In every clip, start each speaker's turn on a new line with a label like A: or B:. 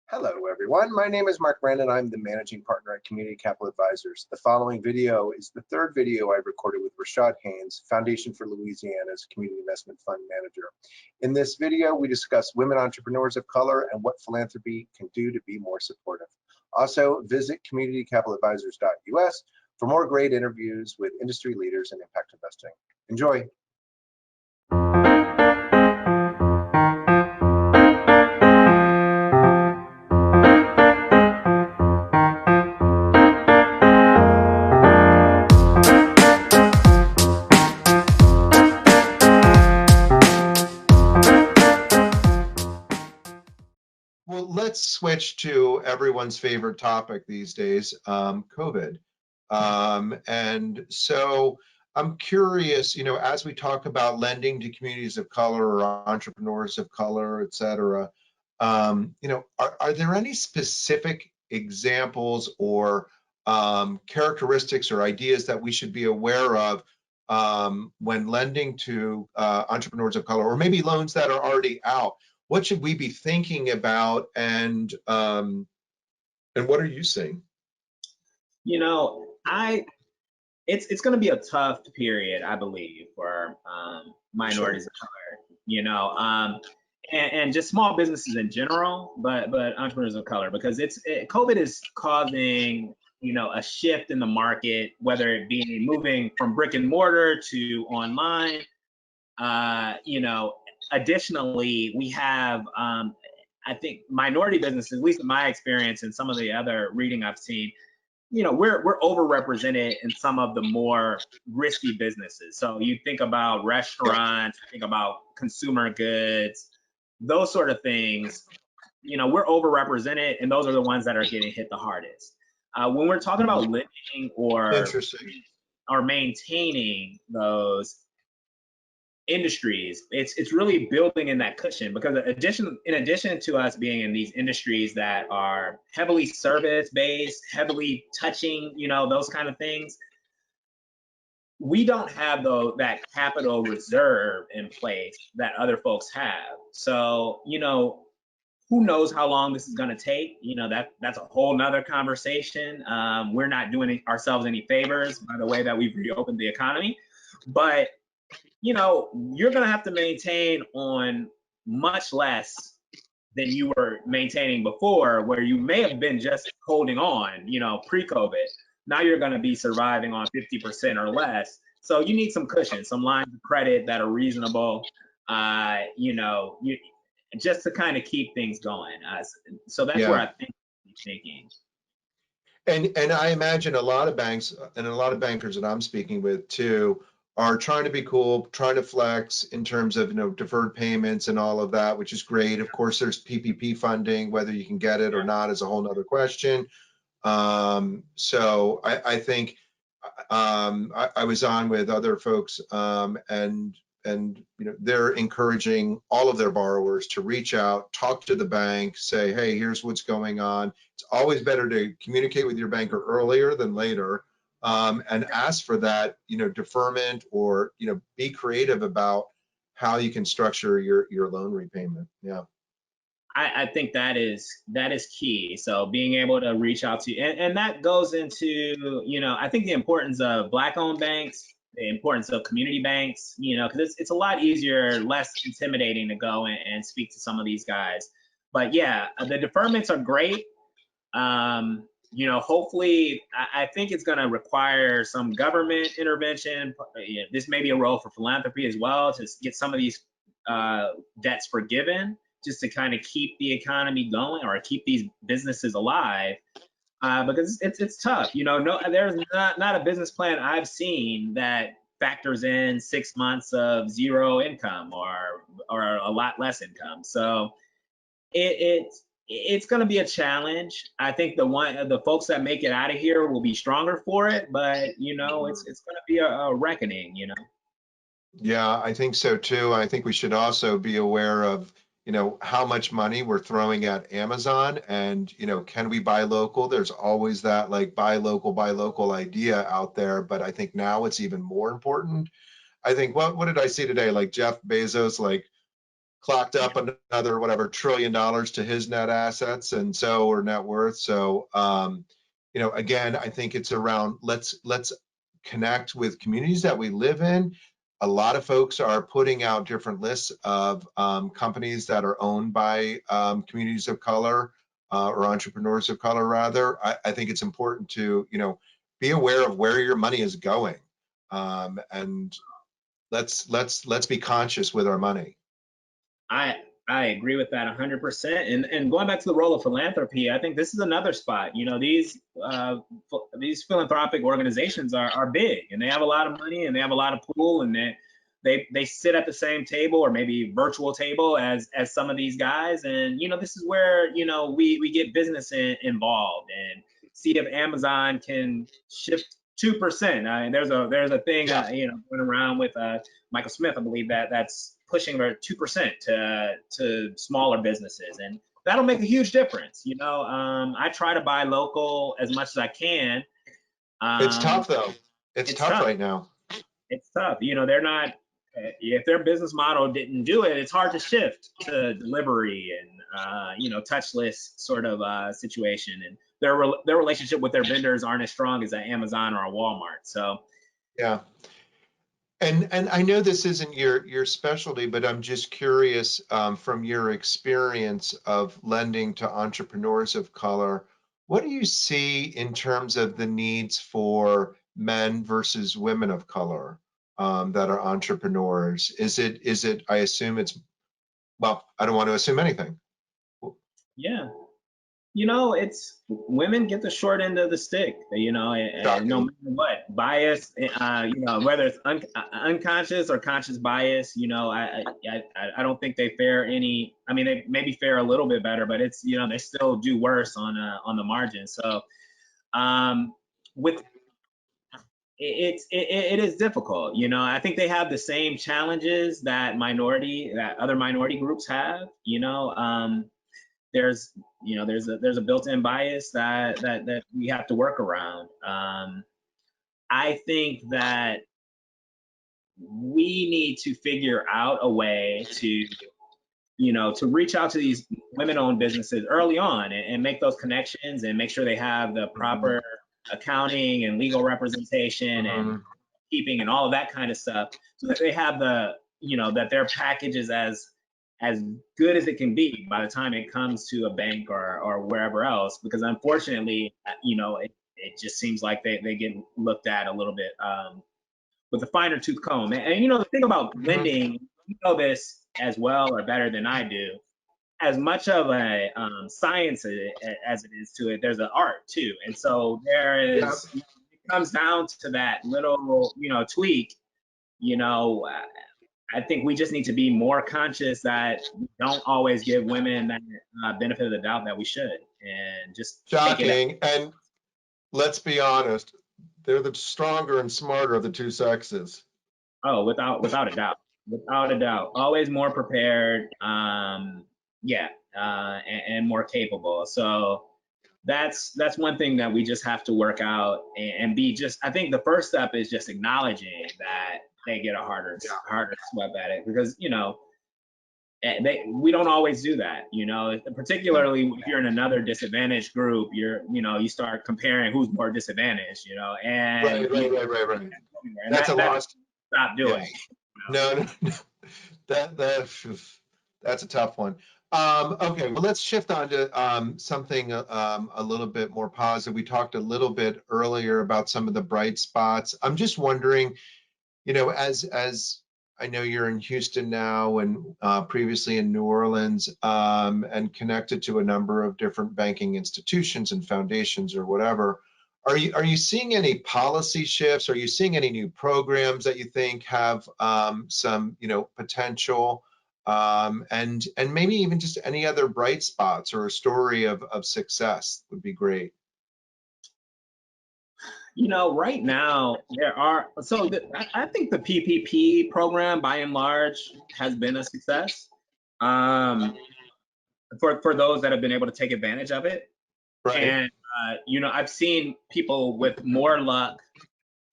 A: Hello, everyone. My name is Marc Rand, and I'm the managing partner at Community Capital Advisors. The following video is the third video I've recorded with Haines, Foundation for Louisiana's Community Investment Fund Manager. In this video, we discuss women entrepreneurs of color and what philanthropy can do to be more supportive. Also, visit communitycapitaladvisors.us for more great interviews with industry leaders in impact investing. Enjoy.
B: Well, let's switch to everyone's favorite topic these days, COVID. And so I'm curious, as we talk about lending to communities of color or entrepreneurs of color, et cetera, are there any specific examples or characteristics or ideas that we should be aware of when lending to entrepreneurs of color, or maybe loans that are already out? What should we be thinking about, and what are you seeing?
C: It's going to be a tough period, I believe, for minorities of color, and just small businesses in general, but entrepreneurs of color, because COVID is causing a shift in the market, whether it be moving from brick and mortar to online. Additionally, we have, I think, minority businesses, at least in my experience and some of the other reading I've seen, we're overrepresented in some of the more risky businesses. So you think about restaurants, think about consumer goods, those sort of things, we're overrepresented, and those are the ones that are getting hit the hardest. When we're talking about lending or maintaining those industries, it's really building in that cushion, because in addition to us being in these industries that are heavily service based, heavily touching, those kind of things, we don't have that capital reserve in place that other folks have. So who knows how long this is going to take? That's a whole nother conversation. We're not doing ourselves any favors by the way that we've reopened the economy, but you're going to have to maintain on much less than you were maintaining before, where you may have been just holding on, pre-COVID. Now you're going to be surviving on 50% or less. So you need some cushion, some lines of credit that are reasonable, just to kind of keep things going. So that's where I think thinking.
B: And I imagine a lot of banks and a lot of bankers that I'm speaking with too are trying to be cool, trying to flex in terms of deferred payments and all of that, which is great. Of course, there's PPP funding. Whether you can get it or not is a whole nother question. So I think I was on with other folks, and they're encouraging all of their borrowers to reach out, talk to the bank, say, hey, here's what's going on. It's always better to communicate with your banker earlier than later. And ask for that, deferment, or, be creative about how you can structure your loan repayment. Yeah.
C: I think that is key. So being able to reach out to, and that goes into, I think the importance of Black-owned banks, the importance of community banks, because it's a lot easier, less intimidating to go and speak to some of these guys. But yeah, the deferments are great. Hopefully, I think it's going to require some government intervention. This may be a role for philanthropy as well, to get some of these debts forgiven, just to kind of keep the economy going or keep these businesses alive, because it's tough. There's not a business plan I've seen that factors in 6 months of zero income or a lot less income. So it's going to be a challenge. I think the folks that make it out of here will be stronger for it, but it's going to be a reckoning.
B: Yeah, I think so too. I think we should also be aware of how much money we're throwing at Amazon, and can we buy local? There's always that buy local idea out there, but I think now it's even more important. I think what did I see today? Jeff Bezos clocked up another whatever $1 trillion to his net assets, and so, or net worth. So you know, again, I think it's around let's connect with communities that we live in. A lot of folks are putting out different lists of companies that are owned by communities of color or entrepreneurs of color, rather. I think it's important to, you know, be aware of where your money is going, and let's be conscious with our money.
C: I agree with that 100%. And going back to the role of philanthropy, I think this is another spot. You know, these philanthropic organizations are big, and they have a lot of money, and they have a lot of pull, and they sit at the same table, or maybe virtual table, as some of these guys. And you know, this is where, you know, we get business involved, and see if Amazon can shift 2%. I mean, there's a thing you know, going around with Michael Smith, I believe, that's pushing about 2% to smaller businesses, and that'll make a huge difference. You know, I try to buy local as much as I can.
B: It's tough though. It's tough right now.
C: It's tough. You know, they're not. If their business model didn't do it, it's hard to shift to delivery and you know, touchless sort of situation. And their relationship with their vendors aren't as strong as an Amazon or a Walmart. So
B: yeah. And I know this isn't your specialty, but I'm just curious, from your experience of lending to entrepreneurs of color, what do you see in terms of the needs for men versus women of color that are entrepreneurs? Is it, I assume it's, well, I don't want to assume anything.
C: yeah. You know, it's women get the short end of the stick, you know, and no matter what, bias, you know, whether it's unconscious or conscious bias, you know, I don't think they fare any. I mean, they maybe fare a little bit better, but it's, you know, they still do worse on the margin. So, with it is difficult, you know. I think they have the same challenges that other minority groups have, you know. There's a built-in bias that we have to work around. I think that we need to figure out a way to, you know, to reach out to these women-owned businesses early on, and make those connections, and make sure they have the proper accounting and legal representation and keeping and all of that kind of stuff, so that they have the, you know, that their package is as good as it can be by the time it comes to a bank or wherever else. Because unfortunately, you know, it just seems like they get looked at a little bit with a finer tooth comb. And you know, the thing about lending, you know this as well or better than I do, as much of a science as it is to it, there's an art too. And so there is, it comes down to that little, you know, tweak, you know. I think we just need to be more conscious that we don't always give women that benefit of the doubt that we should, and just
B: shocking. And let's be honest, they're the stronger and smarter of the two sexes.
C: Oh, without a doubt, without a doubt, always more prepared, yeah, and more capable. So that's one thing that we just have to work out, and be just. I think the first step is just acknowledging that they get a harder sweat at it, because, you know, we don't always do that, you know, particularly if you're in another disadvantaged group. You know, you start comparing who's more disadvantaged, you know, and
B: right. And that's a lost.
C: Stop doing.
B: Yeah. No. That's a tough one. Okay, well, let's shift on to something a little bit more positive. We talked a little bit earlier about some of the bright spots. I'm just wondering, you know, as I know you're in Houston now, and previously in New Orleans, and connected to a number of different banking institutions and foundations or whatever, are you seeing any policy shifts? Are you seeing any new programs that you think have some, you know, potential, and maybe even just any other bright spots or a story of success would be great.
C: You know, right now there are, I think the PPP program by and large has been a success, for those that have been able to take advantage of it. Right. And you know, I've seen people with more luck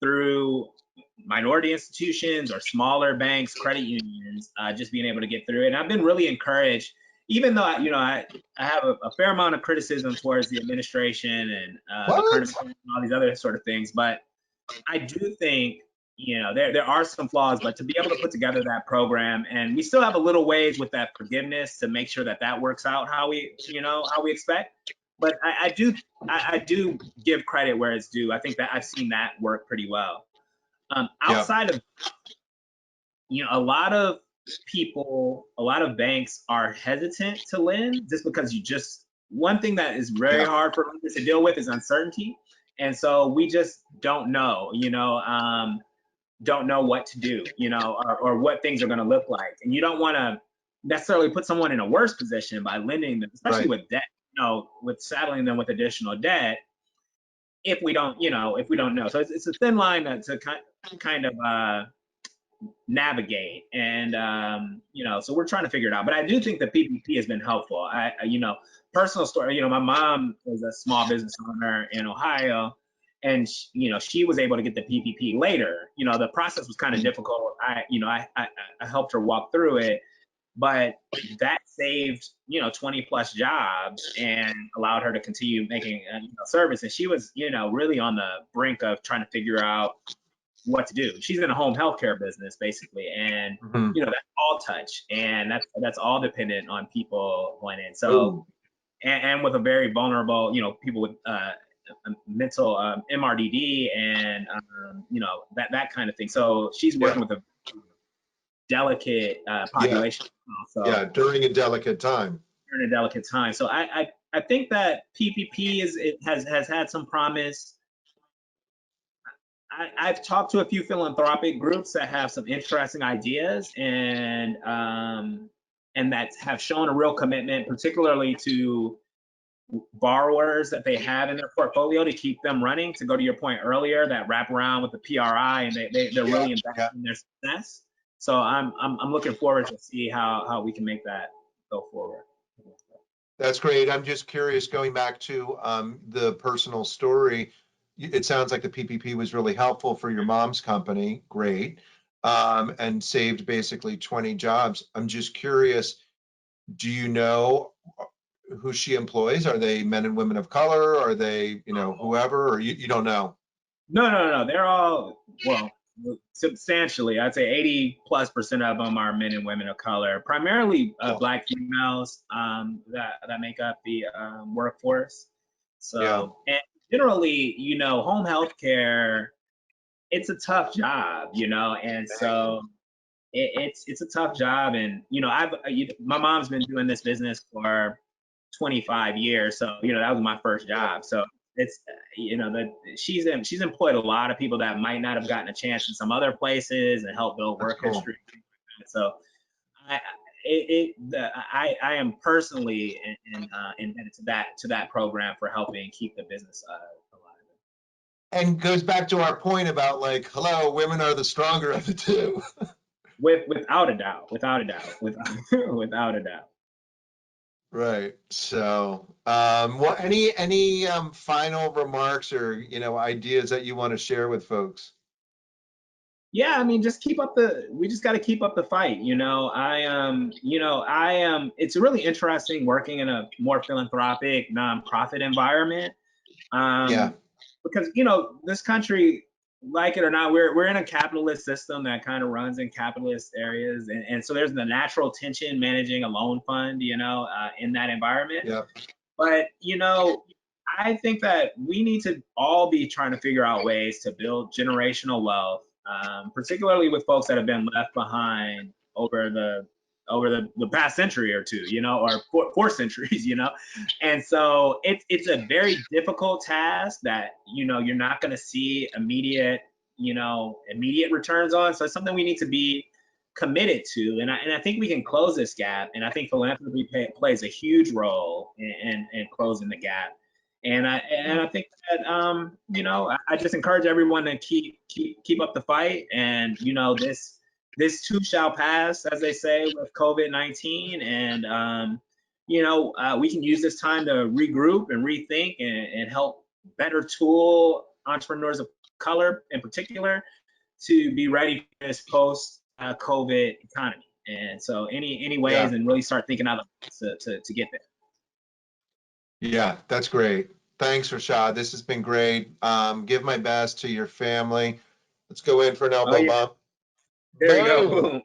C: through minority institutions or smaller banks, credit unions, just being able to get through it. And I've been really encouraged, even though, you know, I have a fair amount of criticism towards the administration and the current and all these other sort of things, but I do think, you know, there are some flaws, but to be able to put together that program, and we still have a little ways with that forgiveness to make sure that that works out how we, you know, how we expect. But I do give credit where it's due. I think that I've seen that work pretty well. Outside of, you know, a lot of people, a lot of banks are hesitant to lend just because one thing that is very hard for lenders to deal with is uncertainty. And so we just don't know, you know, don't know what to do, you know, or what things are going to look like. And you don't want to necessarily put someone in a worse position by lending them, especially with debt, you know, with saddling them with additional debt if we don't, you know, if we don't know. So it's a thin line to kind of navigate. And, you know, so we're trying to figure it out. But I do think the PPP has been helpful. You know, personal story, you know, my mom is a small business owner in Ohio, and you know, she was able to get the PPP later. You know, the process was kind of difficult. You know, I helped her walk through it, but that saved, you know, 20+ jobs and allowed her to continue making you know, service. And she was, you know, really on the brink of trying to figure out what to do. She's in a home healthcare business basically, and you know, that's all touch, and that's all dependent on people going in. So and with a very vulnerable, you know, people with mental MRDD and you know, that kind of thing. So she's working with a delicate population. So
B: during a delicate time.
C: During a delicate time. So I think that PPP has had some promise. I've talked to a few philanthropic groups that have some interesting ideas and that have shown a real commitment, particularly to borrowers that they have in their portfolio to keep them running. To go to your point earlier, that wrap around with the PRI, and they're really investing in their success. So I'm looking forward to see how we can make that go forward.
B: That's great. I'm just curious, going back to the personal story, it sounds like the PPP was really helpful for your mom's company. Great. And saved basically 20 jobs. I'm just curious, do you know who she employs? Are they men and women of color? Are they, you know, whoever, or you don't know?
C: No. They're all, well, substantially, I'd say 80+% of them are men and women of color, primarily Black females that make up the workforce. So, and generally, you know, home health care, it's a tough job, you know, and so it's a tough job. And, you know, my mom's been doing this business for 25 years. So, you know, that was my first job. So it's, you know, that she's employed a lot of people that might not have gotten a chance in some other places and helped build work history. So I am personally indebted to that program for helping keep the business alive.
B: And goes back to our point about, like, hello, women are the stronger of the two.
C: Without a doubt.
B: Right. So, well, any final remarks or, you know, ideas that you want to share with folks?
C: Yeah, I mean, we just got to keep up the fight. You know, it's really interesting working in a more philanthropic nonprofit environment. Because, you know, this country, like it or not, we're in a capitalist system that kind of runs in capitalist areas, and so there's the natural tension managing a loan fund, you know, in that environment. But, you know, I think that we need to all be trying to figure out ways to build generational wealth, particularly with folks that have been left behind over the past century or two, you know, or four centuries, you know. And so it's a very difficult task that, you know, you're not going to see immediate returns on. So it's something we need to be committed to. And I think we can close this gap. And I think philanthropy plays a huge role in closing the gap. And I think that, you know, I just encourage everyone to keep up the fight. And, you know, this too shall pass, as they say, with COVID-19. And, you know, we can use this time to regroup and rethink and help better tool entrepreneurs of color in particular to be ready for this post COVID economy. And so any ways
B: Yeah.
C: and really start thinking out to get there.
B: Yeah, that's great. Thanks, Rashad. This has been great. Give my best to your family. Let's go in for an elbow
C: Oh, yeah.
B: bump.
C: There we
B: Boom.
C: go.